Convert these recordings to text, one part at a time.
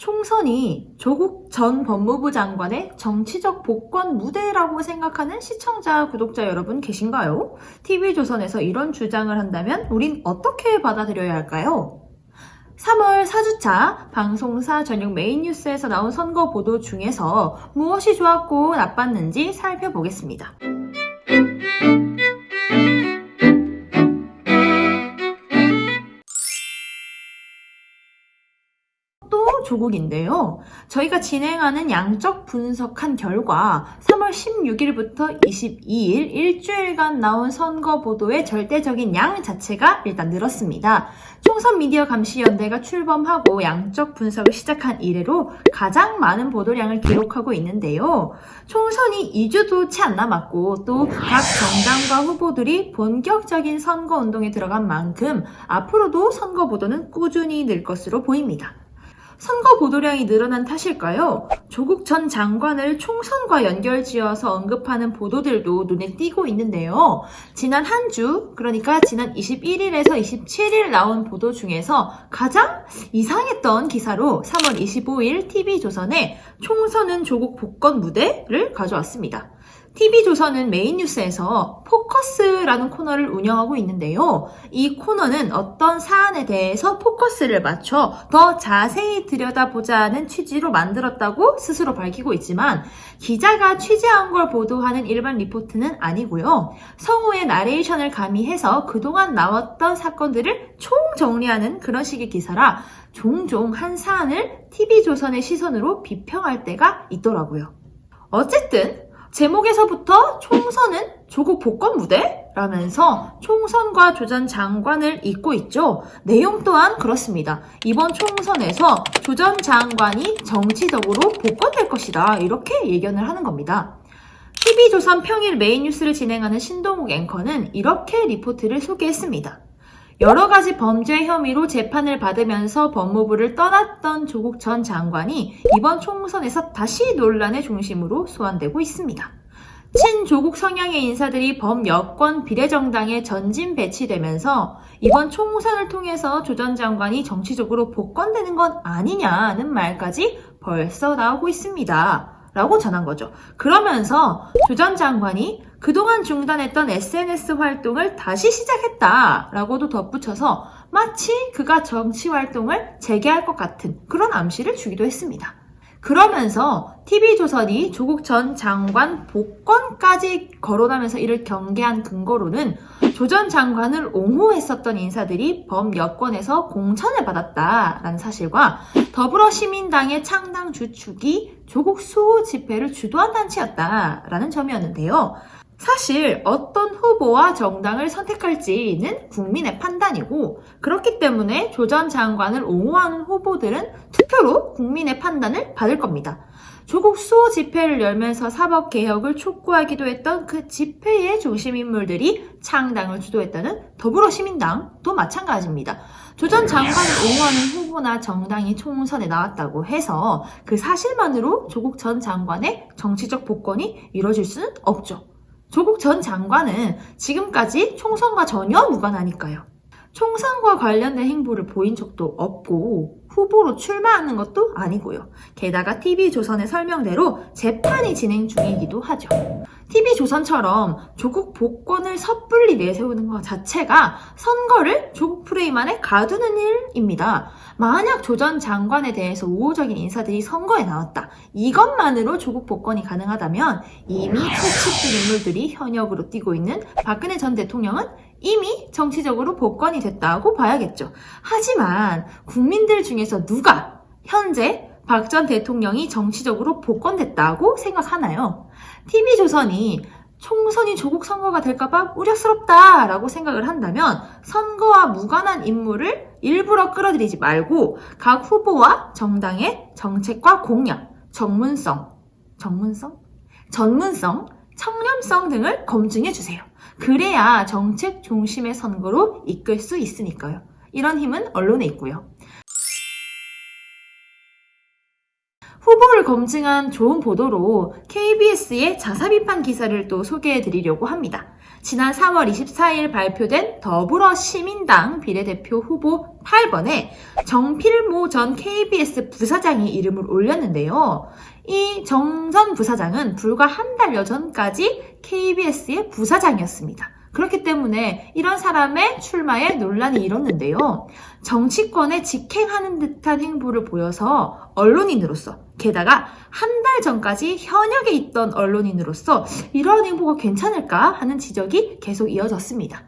총선이 조국 전 법무부 장관의 정치적 복권 무대라고 생각하는 시청자, 구독자 여러분 계신가요? TV조선에서 이런 주장을 한다면 우린 어떻게 받아들여야 할까요? 3월 4주차 방송사 전용 메인 뉴스에서 나온 선거 보도 중에서 무엇이 좋았고 나빴는지 살펴보겠습니다. 또 조국인데요. 저희가 진행하는 양적 분석한 결과 3월 16일부터 22일 일주일간 나온 선거 보도의 절대적인 양 자체가 일단 늘었습니다. 총선 미디어 감시연대가 출범하고 양적 분석을 시작한 이래로 가장 많은 보도량을 기록하고 있는데요. 총선이 2주도 채 안 남았고 또 각 정당과 후보들이 본격적인 선거운동에 들어간 만큼 앞으로도 선거 보도는 꾸준히 늘 것으로 보입니다. 선거 보도량이 늘어난 탓일까요? 조국 전 장관을 총선과 연결지어서 언급하는 보도들도 눈에 띄고 있는데요. 지난 한 주, 그러니까 지난 21일에서 27일 나온 보도 중에서 가장 이상했던 기사로 3월 25일 TV조선의 총선은 조국 복권 무대를 가져왔습니다. TV조선은 메인 뉴스에서 포커스라는 코너를 운영하고 있는데요. 이 코너는 어떤 사안에 대해서 포커스를 맞춰 더 자세히 들여다보자는 취지로 만들었다고 스스로 밝히고 있지만 기자가 취재한 걸 보도하는 일반 리포트는 아니고요. 성우의 나레이션을 가미해서 그동안 나왔던 사건들을 총정리하는 그런 식의 기사라 종종 한 사안을 TV조선의 시선으로 비평할 때가 있더라고요. 어쨌든 제목에서부터 총선은 조국 복권 무대? 라면서 총선과 조 전 장관을 잇고 있죠. 내용 또한 그렇습니다. 이번 총선에서 조 전 장관이 정치적으로 복권될 것이다. 이렇게 예견을 하는 겁니다. TV조선 평일 메인 뉴스를 진행하는 신동욱 앵커는 이렇게 리포트를 소개했습니다. 여러 가지 범죄 혐의로 재판을 받으면서 법무부를 떠났던 조국 전 장관이 이번 총선에서 다시 논란의 중심으로 소환되고 있습니다. 친조국 성향의 인사들이 범여권 비례정당에 전진 배치되면서 이번 총선을 통해서 조 전 장관이 정치적으로 복권되는 건 아니냐는 말까지 벌써 나오고 있습니다. 라고 전한 거죠. 그러면서 조 전 장관이 그동안 중단했던 SNS 활동을 다시 시작했다라고도 덧붙여서 마치 그가 정치 활동을 재개할 것 같은 그런 암시를 주기도 했습니다. 그러면서 TV조선이 조국 전 장관 복권까지 거론하면서 이를 경계한 근거로는 조 전 장관을 옹호했었던 인사들이 범여권에서 공천을 받았다라는 사실과 더불어시민당의 창당 주축이 조국 수호 집회를 주도한 단체였다라는 점이었는데요. 사실 어떤 후보와 정당을 선택할지는 국민의 판단이고 그렇기 때문에 조 전 장관을 옹호하는 후보들은 투표로 국민의 판단을 받을 겁니다. 조국 수호 집회를 열면서 사법개혁을 촉구하기도 했던 그 집회의 중심인물들이 창당을 주도했다는 더불어시민당도 마찬가지입니다. 조 전 장관을 옹호하는 후보나 정당이 총선에 나왔다고 해서 그 사실만으로 조국 전 장관의 정치적 복권이 이루어질 수는 없죠. 조국 전 장관은 지금까지 총선과 전혀 무관하니까요. 총선과 관련된 행보를 보인 적도 없고 후보로 출마하는 것도 아니고요. 게다가 TV조선의 설명대로 재판이 진행 중이기도 하죠. TV조선처럼 조국 복권을 섣불리 내세우는 것 자체가 선거를 조국 프레임 안에 가두는 일입니다. 만약 조 전 장관에 대해서 우호적인 인사들이 선거에 나왔다. 이것만으로 조국 복권이 가능하다면 이미 채찍질 인물들이 현역으로 뛰고 있는 박근혜 전 대통령은 이미 정치적으로 복권이 됐다고 봐야겠죠. 하지만 국민들 중에서 누가 현재 박 전 대통령이 정치적으로 복권됐다고 생각하나요? TV조선이 총선이 조국 선거가 될까봐 우려스럽다라고 생각을 한다면 선거와 무관한 인물을 일부러 끌어들이지 말고 각 후보와 정당의 정책과 공약, 전문성, 청렴성 등을 검증해주세요. 그래야 정책 중심의 선거로 이끌 수 있으니까요. 이런 힘은 언론에 있고요. 후보를 검증한 좋은 보도로 KBS의 자사비판 기사를 또 소개해드리려고 합니다. 지난 4월 24일 발표된 더불어시민당 비례대표 후보 8번에 정필모 전 KBS 부사장이 이름을 올렸는데요. 이 정 전 부사장은 불과 한 달여 전까지 KBS의 부사장이었습니다. 그렇기 때문에 이런 사람의 출마에 논란이 일었는데요. 정치권에 직행하는 듯한 행보를 보여서 언론인으로서, 게다가 한 달 전까지 현역에 있던 언론인으로서 이런 행보가 괜찮을까 하는 지적이 계속 이어졌습니다.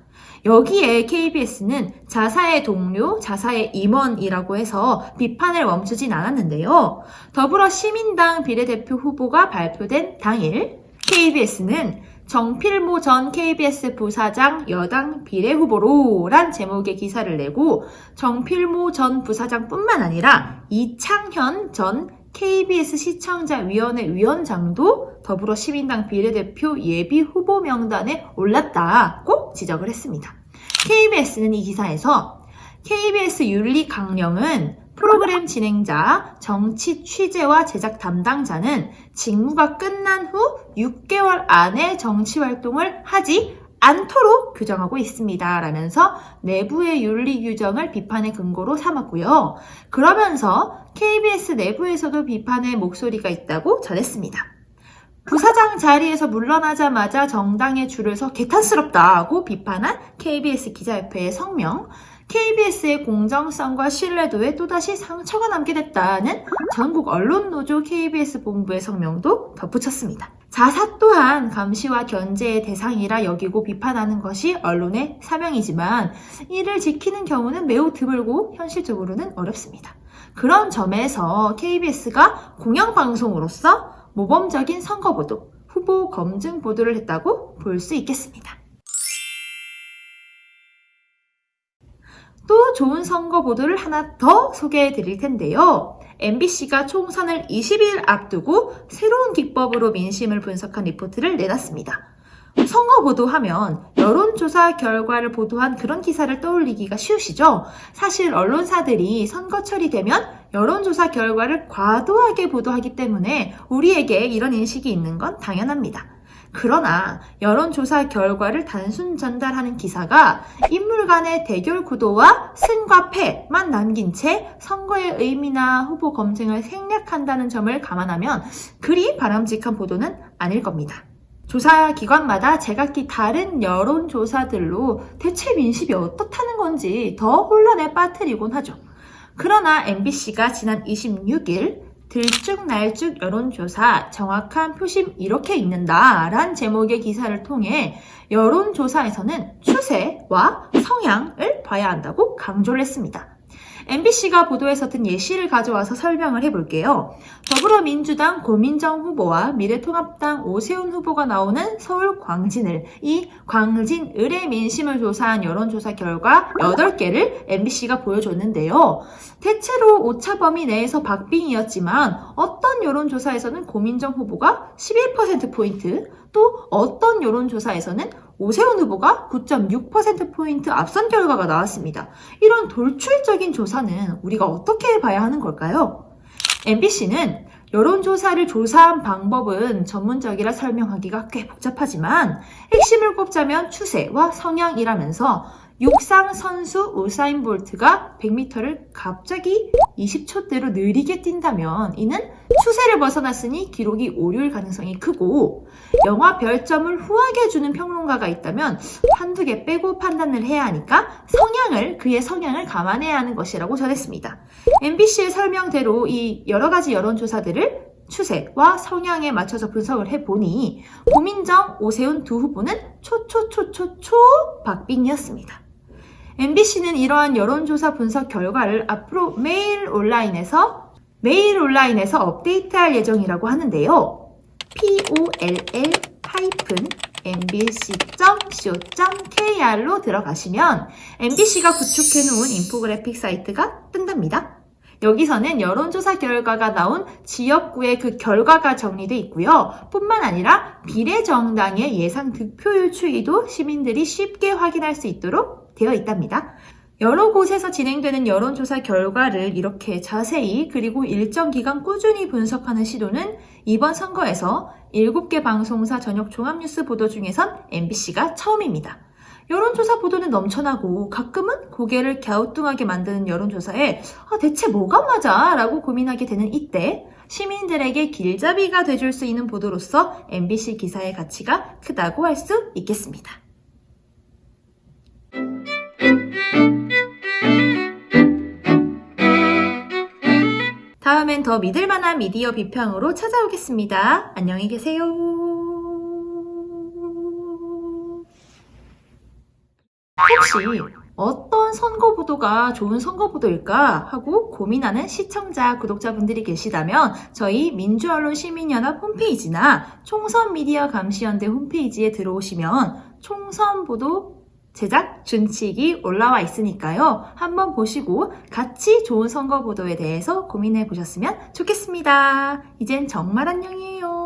여기에 KBS는 자사의 동료, 자사의 임원이라고 해서 비판을 멈추진 않았는데요. 더불어시민당 비례대표 후보가 발표된 당일 KBS는 정필모 전 KBS 부사장 여당 비례후보로 란 제목의 기사를 내고 정필모 전 부사장뿐만 아니라 이창현 전 KBS 시청자위원회 위원장도 더불어시민당 비례대표 예비후보 명단에 올랐다고 지적을 했습니다. KBS는 이 기사에서 KBS 윤리 강령은 프로그램 진행자, 정치 취재와 제작 담당자는 직무가 끝난 후 6개월 안에 정치 활동을 하지 않도록 규정하고 있습니다. 라면서 내부의 윤리 규정을 비판의 근거로 삼았고요. 그러면서 KBS 내부에서도 비판의 목소리가 있다고 전했습니다. 부사장 자리에서 물러나자마자 정당의 줄을 서 개탄스럽다고 비판한 KBS 기자협회의 성명, KBS의 공정성과 신뢰도에 또다시 상처가 남게 됐다는 전국 언론노조 KBS 본부의 성명도 덧붙였습니다. 자사 또한 감시와 견제의 대상이라 여기고 비판하는 것이 언론의 사명이지만 이를 지키는 경우는 매우 드물고 현실적으로는 어렵습니다. 그런 점에서 KBS가 공영방송으로서 모범적인 선거보도, 후보 검증 보도를 했다고 볼 수 있겠습니다. 또 좋은 선거 보도를 하나 더 소개해 드릴 텐데요. MBC가 총선을 20일 앞두고 새로운 기법으로 민심을 분석한 리포트를 내놨습니다. 선거 보도하면 여론조사 결과를 보도한 그런 기사를 떠올리기가 쉬우시죠? 사실 언론사들이 선거철이 되면 여론조사 결과를 과도하게 보도하기 때문에 우리에게 이런 인식이 있는 건 당연합니다. 그러나 여론조사 결과를 단순 전달하는 기사가 인물 간의 대결 구도와 승과 패만 남긴 채 선거의 의미나 후보 검증을 생략한다는 점을 감안하면 그리 바람직한 보도는 아닐 겁니다. 조사기관마다 제각기 다른 여론조사들로 대체 민심이 어떻다는 건지 더 혼란에 빠뜨리곤 하죠. 그러나 MBC가 지난 26일 들쭉날쭉 여론조사 정확한 표심 이렇게 읽는다 란 제목의 기사를 통해 여론조사에서는 추세와 성향을 봐야 한다고 강조를 했습니다. MBC가 보도에서 든 예시를 가져와서 설명을 해볼게요. 더불어민주당 고민정 후보와 미래통합당 오세훈 후보가 나오는 서울 광진을, 이 광진을의 민심을 조사한 여론조사 결과 8개를 MBC가 보여줬는데요. 대체로 오차 범위 내에서 박빙이었지만 어떤 여론조사에서는 고민정 후보가 11%포인트, 또 어떤 여론조사에서는 오세훈 후보가 9.6%포인트 앞선 결과가 나왔습니다. 이런 돌출적인 조사는 우리가 어떻게 봐야 하는 걸까요? MBC는 여론조사를 조사한 방법은 전문적이라 설명하기가 꽤 복잡하지만 핵심을 꼽자면 추세와 성향이라면서 육상 선수 우사인 볼트가 100m를 갑자기 20초대로 느리게 뛴다면 이는 추세를 벗어났으니 기록이 오류일 가능성이 크고, 영화 별점을 후하게 주는 평론가가 있다면 한두 개 빼고 판단을 해야 하니까 그의 성향을 감안해야 하는 것이라고 전했습니다. MBC의 설명대로 이 여러 가지 여론조사들을 추세와 성향에 맞춰서 분석을 해보니 고민정, 오세훈 두 후보는 초초초초초 박빙이었습니다. MBC는 이러한 여론조사 분석 결과를 앞으로 매일 온라인에서 업데이트할 예정이라고 하는데요. poll-mbc.co.kr로 들어가시면 MBC가 구축해놓은 인포그래픽 사이트가 뜬답니다. 여기서는 여론조사 결과가 나온 지역구의 그 결과가 정리되어 있고요. 뿐만 아니라 비례정당의 예상 득표율 추이도 시민들이 쉽게 확인할 수 있도록 되어 있답니다. 여러 곳에서 진행되는 여론조사 결과를 이렇게 자세히 그리고 일정 기간 꾸준히 분석하는 시도는 이번 선거에서 7개 방송사 저녁 종합뉴스 보도 중에선 MBC가 처음입니다. 여론조사 보도는 넘쳐나고 가끔은 고개를 갸우뚱하게 만드는 여론조사에 대체 뭐가 맞아? 라고 고민하게 되는 이때 시민들에게 길잡이가 돼줄 수 있는 보도로서 MBC 기사의 가치가 크다고 할 수 있겠습니다. 다음엔 더 믿을만한 미디어 비평으로 찾아오겠습니다. 안녕히 계세요. 혹시 어떤 선거 보도가 좋은 선거 보도일까 하고 고민하는 시청자, 구독자분들이 계시다면 저희 민주언론 시민연합 홈페이지나 총선 미디어 감시연대 홈페이지에 들어오시면 총선 보도 제작 준칙이 올라와 있으니까요. 한번 보시고 같이 좋은 선거 보도에 대해서 고민해 보셨으면 좋겠습니다. 이젠 정말 안녕이에요.